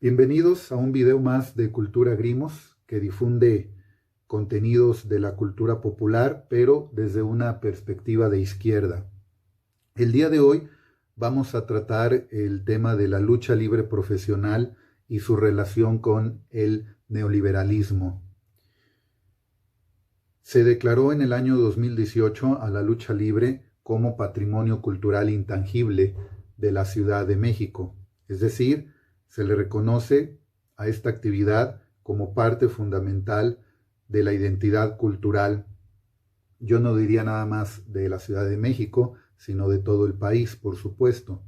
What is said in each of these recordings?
Bienvenidos a un video más de Cultura Grimos, que difunde contenidos de la cultura popular, pero desde una perspectiva de izquierda. El día de hoy vamos a tratar el tema de la lucha libre profesional y su relación con el neoliberalismo. Se declaró en el año 2018 a la lucha libre como patrimonio cultural intangible de la Ciudad de México, es decir, se le reconoce a esta actividad como parte fundamental de la identidad cultural. Yo no diría nada más de la Ciudad de México, sino de todo el país, por supuesto.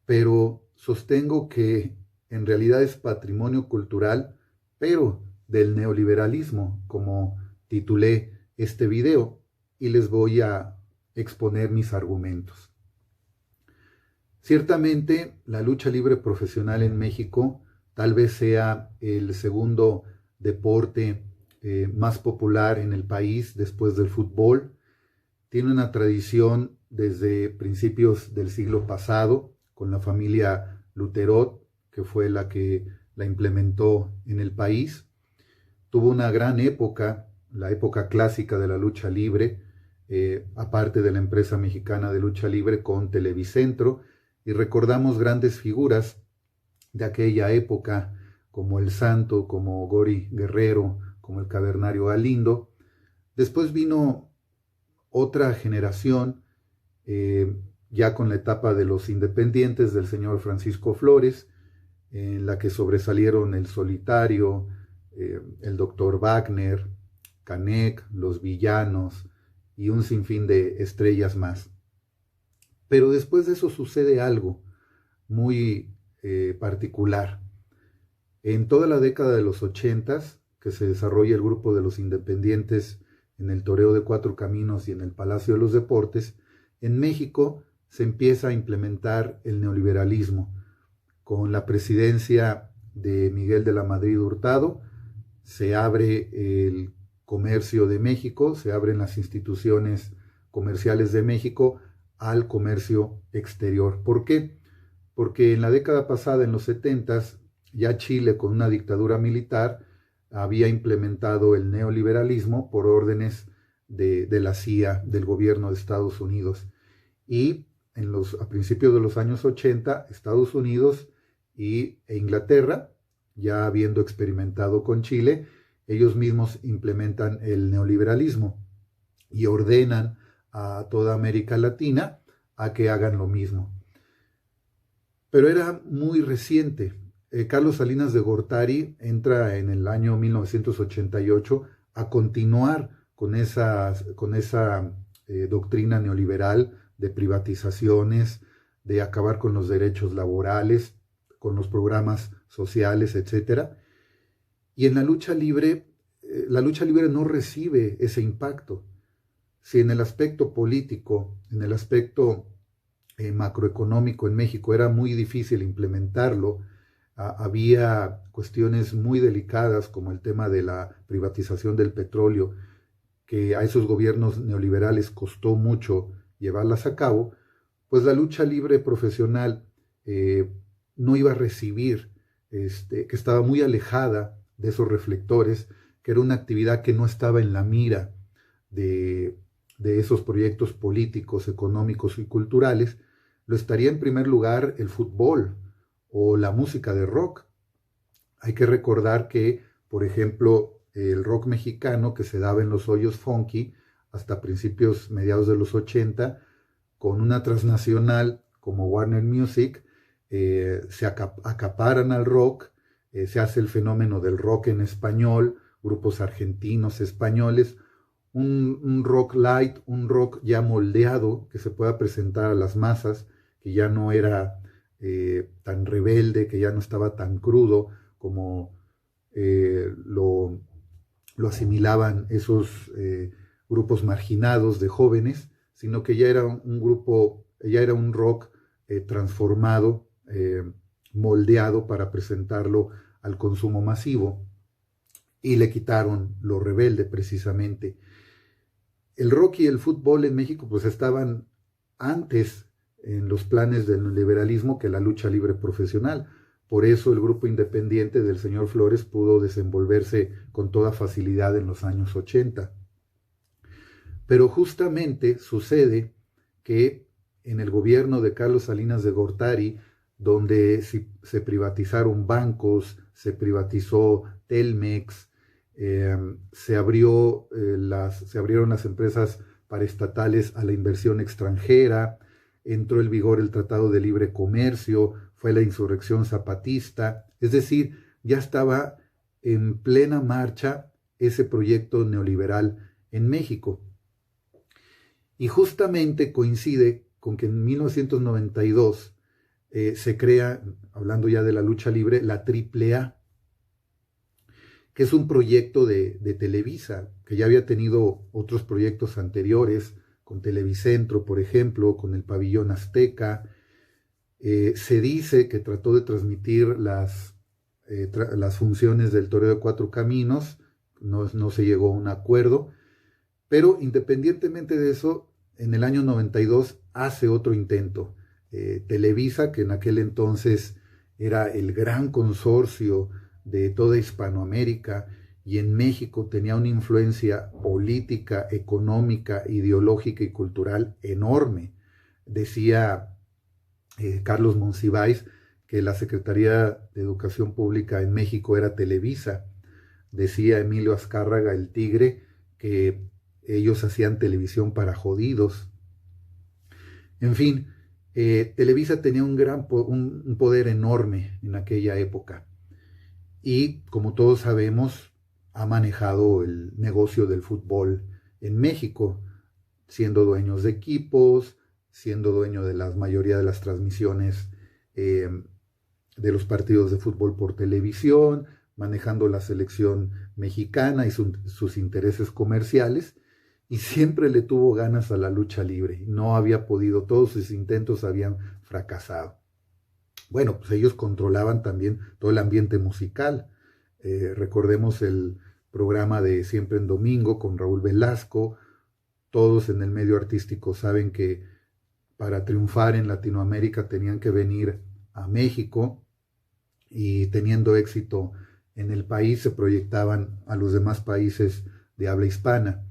Pero sostengo que en realidad es patrimonio cultural, pero del neoliberalismo, como titulé este video, y les voy a exponer mis argumentos. Ciertamente, la lucha libre profesional en México tal vez sea el segundo deporte más popular en el país después del fútbol. Tiene una tradición desde principios del siglo pasado con la familia Luterot, que fue la que la implementó en el país. Tuvo una gran época, la época clásica de la lucha libre, aparte de la empresa mexicana de lucha libre con Televicentro, y recordamos grandes figuras de aquella época, como el Santo, como Gori Guerrero, como el Cavernario Galindo. Después vino otra generación, ya con la etapa de los independientes del señor Francisco Flores, en la que sobresalieron el Solitario, el Dr. Wagner, Canek, los Villanos y un sinfín de estrellas más. Pero después de eso sucede algo muy particular. En toda la década de los 80s, que se desarrolla el grupo de los independientes en el Toreo de Cuatro Caminos y en el Palacio de los Deportes, en México se empieza a implementar el neoliberalismo. Con la presidencia de Miguel de la Madrid Hurtado, se abre el comercio de México, se abren las instituciones comerciales de México al comercio exterior. ¿Por qué? Porque en la década pasada, en los 70s, ya Chile, con una dictadura militar, había implementado el neoliberalismo por órdenes de la CIA, del gobierno de Estados Unidos. Y a principios de los años 80, Estados Unidos e Inglaterra, ya habiendo experimentado con Chile, ellos mismos implementan el neoliberalismo y ordenan a toda América Latina a que hagan lo mismo. Pero era muy reciente. Carlos Salinas de Gortari entra en el año 1988 a continuar con esa doctrina neoliberal de privatizaciones, de acabar con los derechos laborales, con los programas sociales, etc. Y en la lucha libre no recibe ese impacto. Si en el aspecto político, en el aspecto macroeconómico en México era muy difícil implementarlo, había cuestiones muy delicadas como el tema de la privatización del petróleo, que a esos gobiernos neoliberales costó mucho llevarlas a cabo, pues la lucha libre profesional no iba a recibir, que estaba muy alejada de esos reflectores, que era una actividad que no estaba en la mira de esos proyectos políticos, económicos y culturales. Lo estaría en primer lugar el fútbol o la música de rock. Hay que recordar que, por ejemplo, el rock mexicano que se daba en los hoyos funky hasta principios, mediados de los 80, con una transnacional como Warner Music, se acaparan al rock, se hace el fenómeno del rock en español, grupos argentinos, españoles, un rock light, un rock ya moldeado que se pueda presentar a las masas, que ya no era tan rebelde, que ya no estaba tan crudo como lo asimilaban esos grupos marginados de jóvenes, sino que ya era un rock transformado, moldeado para presentarlo al consumo masivo, y le quitaron lo rebelde precisamente. El rock y el fútbol en México pues estaban antes en los planes del liberalismo que la lucha libre profesional, Por eso el grupo independiente del señor Flores pudo desenvolverse con toda facilidad en los años 80. Pero justamente sucede que en el gobierno de Carlos Salinas de Gortari, donde se privatizaron bancos, se privatizó Telmex, se abrieron las empresas paraestatales a la inversión extranjera, entró en vigor el Tratado de Libre Comercio, fue la insurrección zapatista, es decir, ya estaba en plena marcha ese proyecto neoliberal en México. Y justamente coincide con que en 1992 se crea, hablando ya de la lucha libre, la AAA, que es un proyecto de Televisa, que ya había tenido otros proyectos anteriores, con Televicentro, por ejemplo, con el Pabellón Azteca. Se dice que trató de transmitir las funciones del Toreo de Cuatro Caminos, no se llegó a un acuerdo, pero independientemente de eso, en el año 92 hace otro intento. Televisa, que en aquel entonces era el gran consorcio de toda Hispanoamérica y en México tenía una influencia política, económica, ideológica y cultural enorme. Decía Carlos Monsiváis que la Secretaría de Educación Pública en México era Televisa. Decía Emilio Azcárraga, el Tigre, que ellos hacían televisión para jodidos. En fin, Televisa tenía un poder enorme en aquella época y, como todos sabemos, ha manejado el negocio del fútbol en México, siendo dueños de equipos, siendo dueño de la mayoría de las transmisiones de los partidos de fútbol por televisión, manejando la selección mexicana y sus intereses comerciales, y siempre le tuvo ganas a la lucha libre. No había podido, todos sus intentos habían fracasado. Bueno, pues ellos controlaban también todo el ambiente musical. Recordemos el programa de Siempre en Domingo con Raúl Velasco. Todos en el medio artístico saben que para triunfar en Latinoamérica tenían que venir a México, y teniendo éxito en el país se proyectaban a los demás países de habla hispana.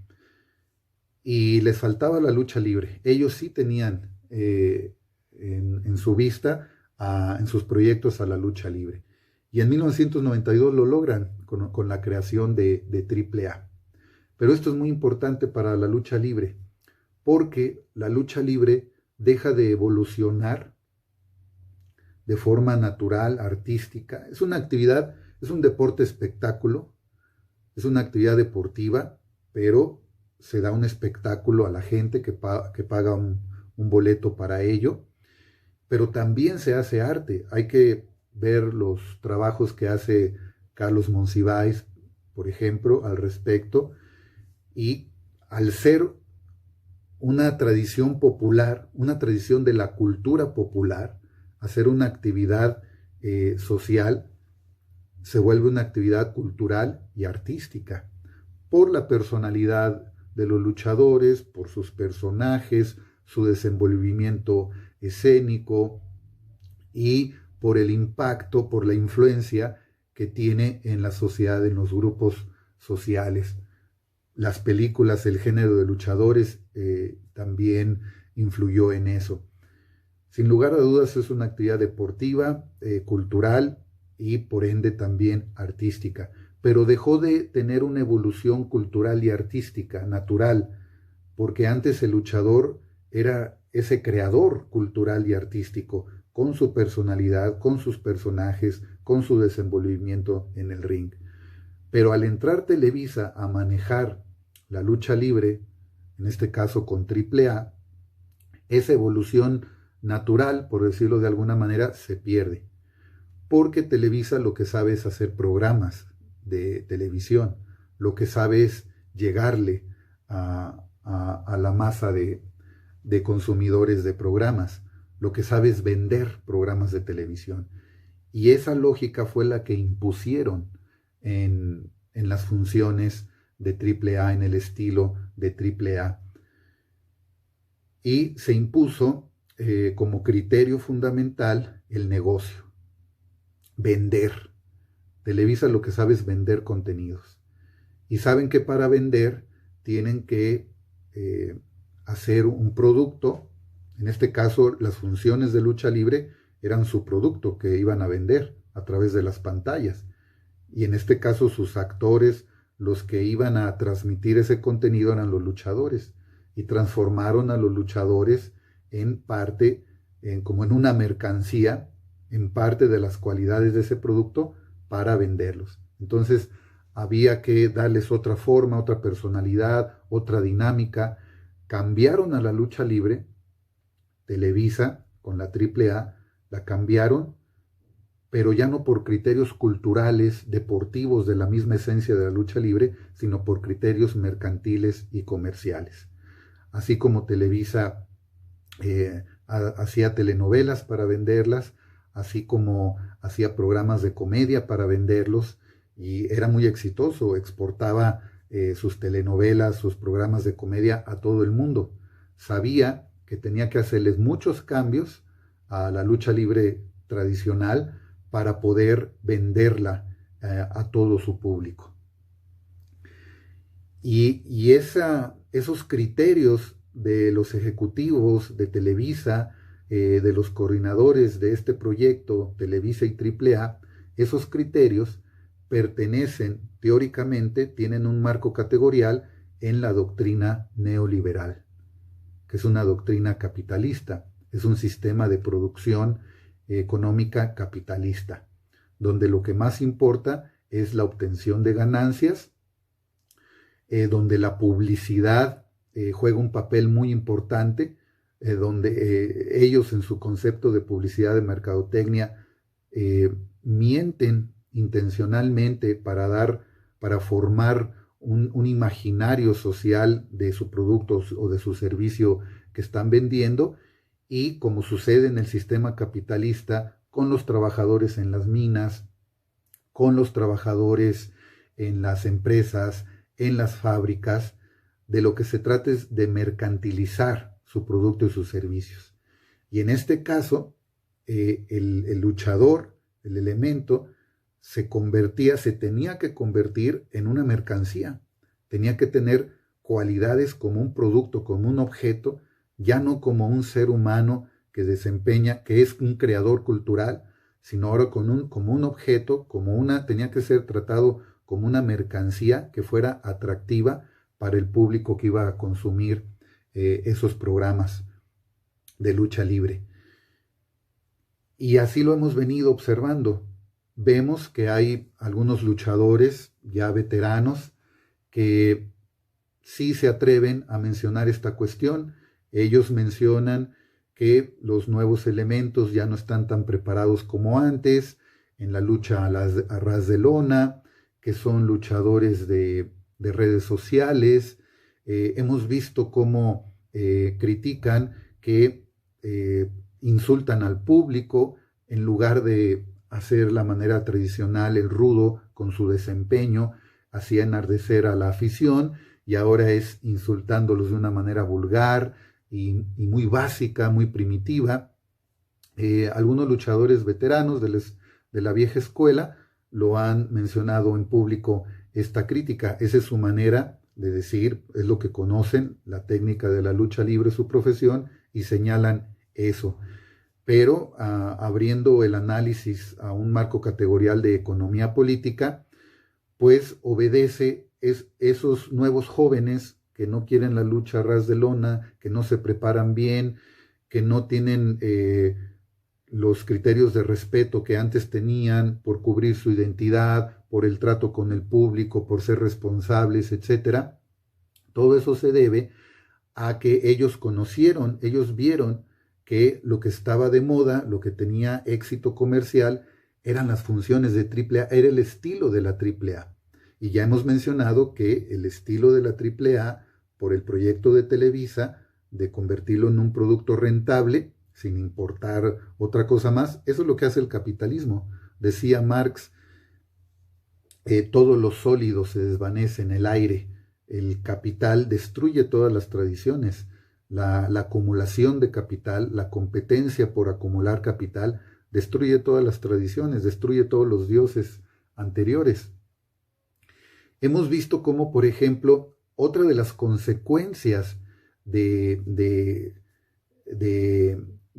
Y les faltaba la lucha libre. Ellos sí tenían en su vista, en sus proyectos, a la lucha libre. Y en 1992 lo logran con la creación de AAA. Pero esto es muy importante para la lucha libre, porque la lucha libre deja de evolucionar de forma natural, artística. Es una actividad, es un deporte espectáculo, es una actividad deportiva, pero se da un espectáculo a la gente que paga un boleto para ello, pero también se hace arte. Hay que ver los trabajos que hace Carlos Monsiváis, por ejemplo, al respecto, y al ser una tradición popular, una tradición de la cultura popular, hacer una actividad social, se vuelve una actividad cultural y artística, por la personalidad de los luchadores, por sus personajes, su desenvolvimiento escénico y por el impacto, por la influencia que tiene en la sociedad, en los grupos sociales. Las películas, el género de luchadores también influyó en eso. Sin lugar a dudas es una actividad deportiva, cultural y por ende también artística, pero dejó de tener una evolución cultural y artística natural, porque antes el luchador era ese creador cultural y artístico, con su personalidad, con sus personajes, con su desenvolvimiento en el ring. Pero al entrar Televisa a manejar la lucha libre, en este caso con AAA, esa evolución natural, por decirlo de alguna manera, se pierde. Porque Televisa lo que sabe es hacer programas de televisión, lo que sabe es llegarle a la masa de consumidores de programas, lo que sabe es vender programas de televisión. Y esa lógica fue la que impusieron en las funciones de AAA, en el estilo de AAA. Y se impuso como criterio fundamental el negocio. vender. Televisa lo que sabe es vender contenidos. Y saben que para vender tienen que hacer un producto. En este caso, las funciones de lucha libre eran su producto que iban a vender a través de las pantallas. Y en este caso, sus actores, los que iban a transmitir ese contenido, eran los luchadores. Y transformaron a los luchadores en parte, como en una mercancía, en parte de las cualidades de ese producto para venderlos. Entonces, había que darles otra forma, otra personalidad, otra dinámica. Cambiaron a la lucha libre. Televisa, con la AAA, la cambiaron, pero ya no por criterios culturales, deportivos de la misma esencia de la lucha libre, sino por criterios mercantiles y comerciales. Así como Televisa hacía telenovelas para venderlas, así como hacía programas de comedia para venderlos, y era muy exitoso, exportaba sus telenovelas, sus programas de comedia a todo el mundo. Sabía que tenía que hacerles muchos cambios a la lucha libre tradicional para poder venderla a todo su público. Y esos criterios de los ejecutivos de Televisa, de los coordinadores de este proyecto, Televisa y AAA, esos criterios pertenecen teóricamente, tienen un marco categorial en la doctrina neoliberal, que es una doctrina capitalista, es un sistema de producción económica capitalista, donde lo que más importa es la obtención de ganancias, donde la publicidad juega un papel muy importante, donde ellos en su concepto de publicidad de mercadotecnia mienten intencionalmente para formar un imaginario social de su producto o de su servicio que están vendiendo, y como sucede en el sistema capitalista, con los trabajadores en las minas, con los trabajadores en las empresas, en las fábricas, de lo que se trata es de mercantilizar su producto y sus servicios. Y en este caso, el luchador, el elemento, se tenía que convertir en una mercancía, tenía que tener cualidades como un producto, como un objeto, ya no como un ser humano que desempeña, que es un creador cultural, sino ahora como un objeto, tenía que ser tratado como una mercancía que fuera atractiva para el público que iba a consumir esos programas de lucha libre. Y así lo hemos venido observando. Vemos que hay algunos luchadores ya veteranos que sí se atreven a mencionar esta cuestión. Ellos mencionan que los nuevos elementos ya no están tan preparados como antes en la lucha a ras de lona, que son luchadores de redes sociales. Hemos visto cómo critican que insultan al público en lugar de hacer la manera tradicional, el rudo, con su desempeño, hacía enardecer a la afición, y ahora es insultándolos de una manera vulgar y muy básica, muy primitiva. Algunos luchadores veteranos de la vieja escuela lo han mencionado en público esta crítica. Esa es su manera de decir, es lo que conocen, la técnica de la lucha libre, su profesión, y señalan eso. Pero abriendo el análisis a un marco categorial de economía política, pues obedece esos nuevos jóvenes que no quieren la lucha a ras de lona, que no se preparan bien, que no tienen los criterios de respeto que antes tenían por cubrir su identidad, por el trato con el público, por ser responsables, etc. Todo eso se debe a que ellos vieron que lo que estaba de moda, lo que tenía éxito comercial, eran las funciones de AAA, era el estilo de la AAA. Y ya hemos mencionado que el estilo de la AAA, por el proyecto de Televisa, de convertirlo en un producto rentable, sin importar otra cosa más, eso es lo que hace el capitalismo. Decía Marx, todo lo sólido se desvanece en el aire. El capital destruye todas las tradiciones. La acumulación de capital, la competencia por acumular capital, destruye todas las tradiciones, destruye todos los dioses anteriores. Hemos visto cómo, por ejemplo, otra de las consecuencias de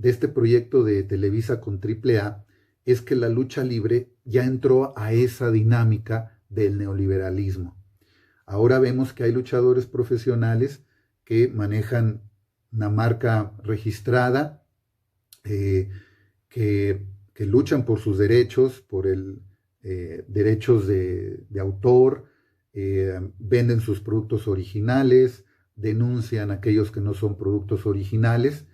este proyecto de Televisa con AAA es que la lucha libre ya entró a esa dinámica del neoliberalismo. Ahora vemos que hay luchadores profesionales que manejan una marca registrada, que luchan por sus derechos, por derechos de autor, venden sus productos originales, denuncian a aquellos que no son productos originales.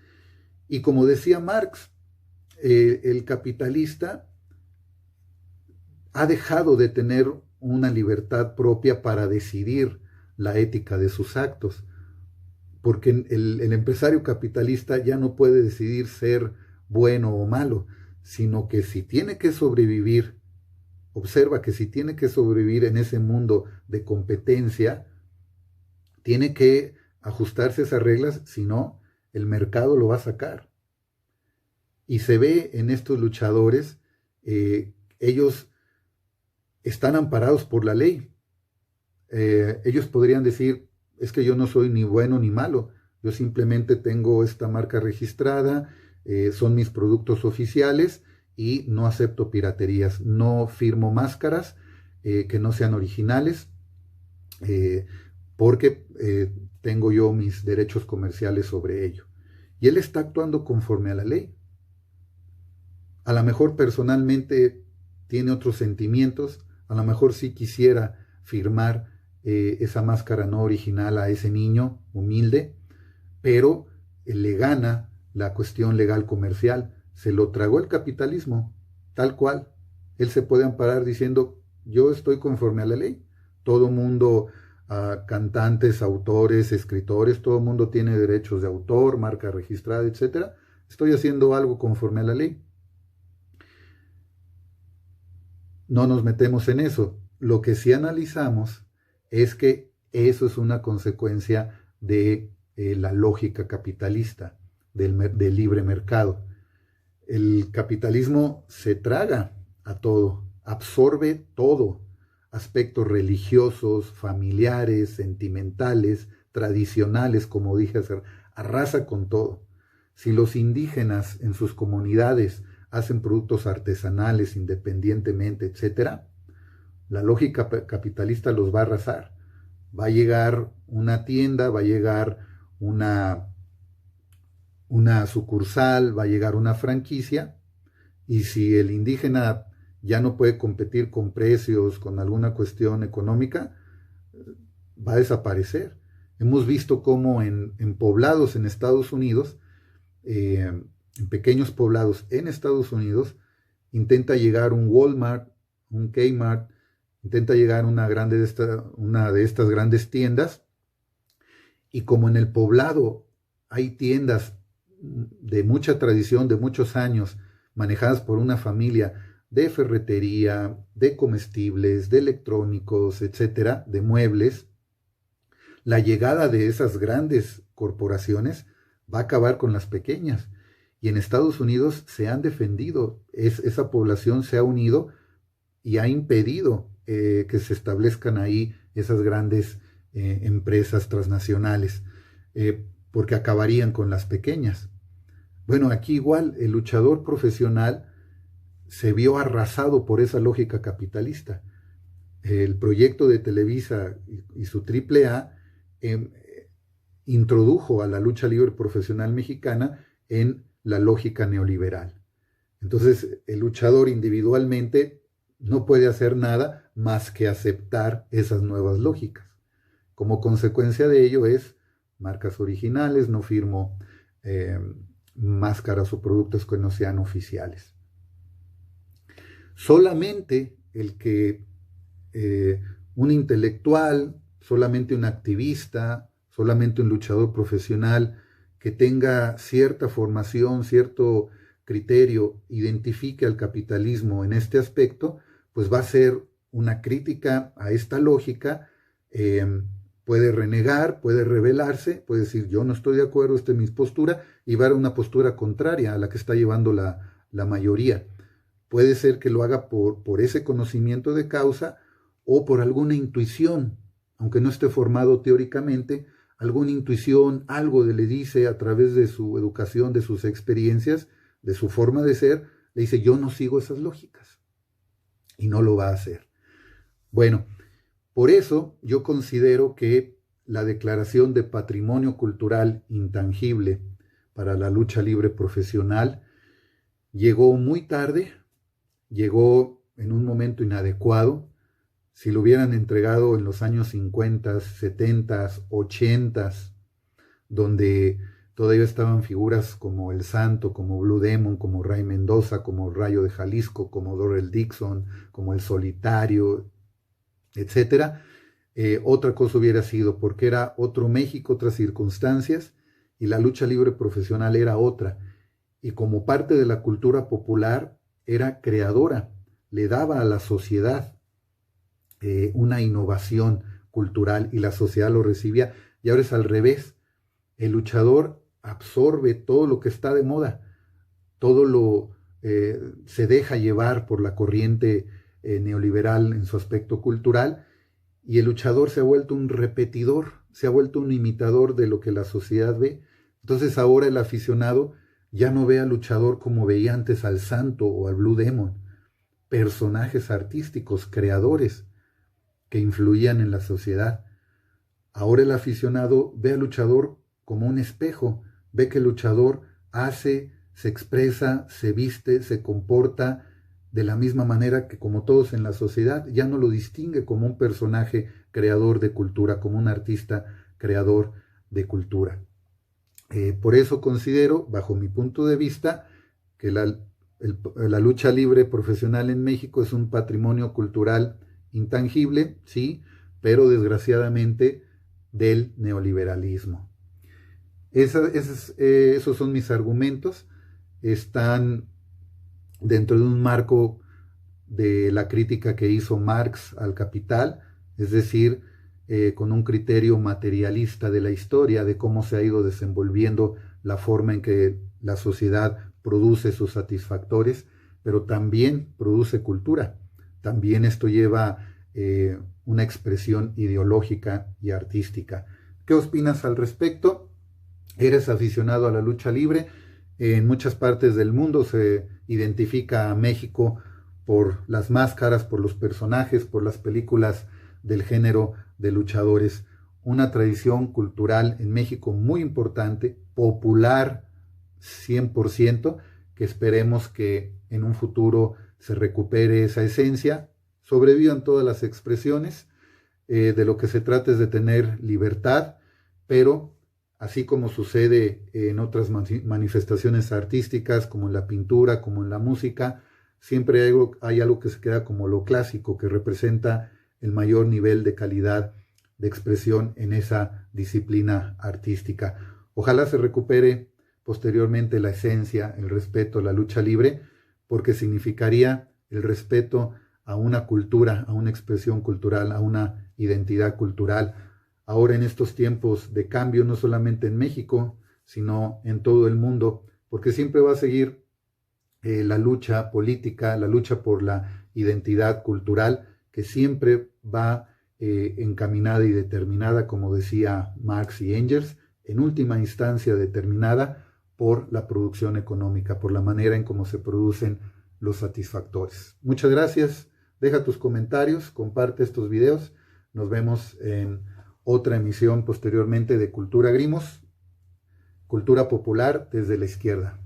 Y como decía Marx, el capitalista ha dejado de tener una libertad propia para decidir la ética de sus actos, porque el empresario capitalista ya no puede decidir ser bueno o malo, sino que si tiene que sobrevivir, observa que si tiene que sobrevivir en ese mundo de competencia, tiene que ajustarse a esas reglas, si no, el mercado lo va a sacar. Y se ve en estos luchadores, ellos están amparados por la ley. Ellos podrían decir, es que yo no soy ni bueno ni malo, yo simplemente tengo esta marca registrada, son mis productos oficiales y no acepto piraterías, no firmo máscaras que no sean originales, porque tengo yo mis derechos comerciales sobre ello. Y él está actuando conforme a la ley. A lo mejor personalmente tiene otros sentimientos, a lo mejor sí quisiera firmar esa máscara no original a ese niño humilde, pero le gana la cuestión legal comercial, se lo tragó el capitalismo, tal cual. Él se puede amparar diciendo, yo estoy conforme a la ley. Todo mundo, cantantes, autores, escritores, todo mundo tiene derechos de autor, marca registrada, etc. Estoy haciendo algo conforme a la ley. No nos metemos en eso. Lo que sí analizamos es que eso es una consecuencia de la lógica capitalista, del libre mercado. El capitalismo se traga a todo, absorbe todo, aspectos religiosos, familiares, sentimentales, tradicionales, como dije, arrasa con todo. Si los indígenas en sus comunidades hacen productos artesanales independientemente, etc., la lógica capitalista los va a arrasar. Va a llegar una tienda, va a llegar una sucursal, va a llegar una franquicia, y si el indígena ya no puede competir con precios, con alguna cuestión económica, va a desaparecer. Hemos visto cómo en poblados en Estados Unidos, en pequeños poblados en Estados Unidos, intenta llegar un Walmart, un Kmart, intenta llegar una de estas grandes tiendas, y como en el poblado hay tiendas de mucha tradición, de muchos años, manejadas por una familia, de ferretería, de comestibles, de electrónicos, etcétera, de muebles, la llegada de esas grandes corporaciones va a acabar con las pequeñas. Y en Estados Unidos se han defendido, esa población se ha unido y ha impedido que se establezcan ahí esas grandes empresas transnacionales, porque acabarían con las pequeñas. Bueno, aquí igual el luchador profesional se vio arrasado por esa lógica capitalista. El proyecto de Televisa y su AAA introdujo a la lucha libre profesional mexicana en la lógica neoliberal. Entonces, el luchador individualmente no puede hacer nada más que aceptar esas nuevas lógicas. Como consecuencia de ello es marcas originales, no firmo máscaras o productos que no sean oficiales. Solamente el que un intelectual, solamente un activista, solamente un luchador profesional que tenga cierta formación, cierto criterio, identifique al capitalismo en este aspecto, pues va a ser una crítica a esta lógica, puede renegar, puede rebelarse, puede decir yo no estoy de acuerdo, esta es mi postura, y va a una postura contraria a la que está llevando la la mayoría. Puede ser que lo haga por ese conocimiento de causa o por alguna intuición, aunque no esté formado teóricamente, alguna intuición, algo le dice a través de su educación, de sus experiencias, de su forma de ser, le dice, yo no sigo esas lógicas, y no lo va a hacer. Bueno, por eso yo considero que la declaración de patrimonio cultural intangible para la lucha libre profesional llegó muy tarde, llegó en un momento inadecuado. Si lo hubieran entregado en los años 50, 70, 80, donde todavía estaban figuras como El Santo, como Blue Demon, como Ray Mendoza, como Rayo de Jalisco, como Dorrell Dixon, como El Solitario, etcétera, otra cosa hubiera sido, porque era otro México, otras circunstancias, y la lucha libre profesional era otra. Y como parte de la cultura popular, era creadora, le daba a la sociedad una innovación cultural y la sociedad lo recibía. Y ahora es al revés. El luchador absorbe todo lo que está de moda, todo lo se deja llevar por la corriente neoliberal en su aspecto cultural, y el luchador se ha vuelto un repetidor, se ha vuelto un imitador de lo que la sociedad ve. Entonces ahora el aficionado ya no ve al luchador como veía antes al Santo o al Blue Demon, personajes artísticos, creadores que influían en la sociedad. Ahora el aficionado ve al luchador como un espejo, ve que el luchador hace, se expresa, se viste, se comporta de la misma manera que como todos en la sociedad, ya no lo distingue como un personaje creador de cultura, como un artista creador de cultura. Por eso considero, bajo mi punto de vista, que la lucha libre profesional en México es un patrimonio cultural intangible, sí, pero desgraciadamente del neoliberalismo. Esos son mis argumentos. Están dentro de un marco de la crítica que hizo Marx al capital, es decir, con un criterio materialista de la historia, de cómo se ha ido desenvolviendo la forma en que la sociedad produce sus satisfactores, pero también produce cultura. También esto lleva una expresión ideológica y artística. ¿Qué opinas al respecto? ¿Eres aficionado a la lucha libre? En muchas partes del mundo se identifica a México por las máscaras, por los personajes, por las películas del género de luchadores. Una tradición cultural en México muy importante, popular 100%, que esperemos que en un futuro se recupere esa esencia, sobrevivan todas las expresiones. De lo que se trata es de tener libertad, pero así como sucede en otras manifestaciones artísticas, como en la pintura, como en la música, siempre hay algo que se queda como lo clásico, que representa el mayor nivel de calidad de expresión en esa disciplina artística. Ojalá se recupere posteriormente la esencia, el respeto, la lucha libre, porque significaría el respeto a una cultura, a una expresión cultural, a una identidad cultural. Ahora en estos tiempos de cambio, no solamente en México, sino en todo el mundo, porque siempre va a seguir la lucha política, la lucha por la identidad cultural, que siempre va encaminada y determinada, como decía Marx y Engels, en última instancia determinada por la producción económica, por la manera en cómo se producen los satisfactores. Muchas gracias, deja tus comentarios, comparte estos videos, nos vemos en otra emisión posteriormente de Cultura Grimos, cultura popular desde la izquierda.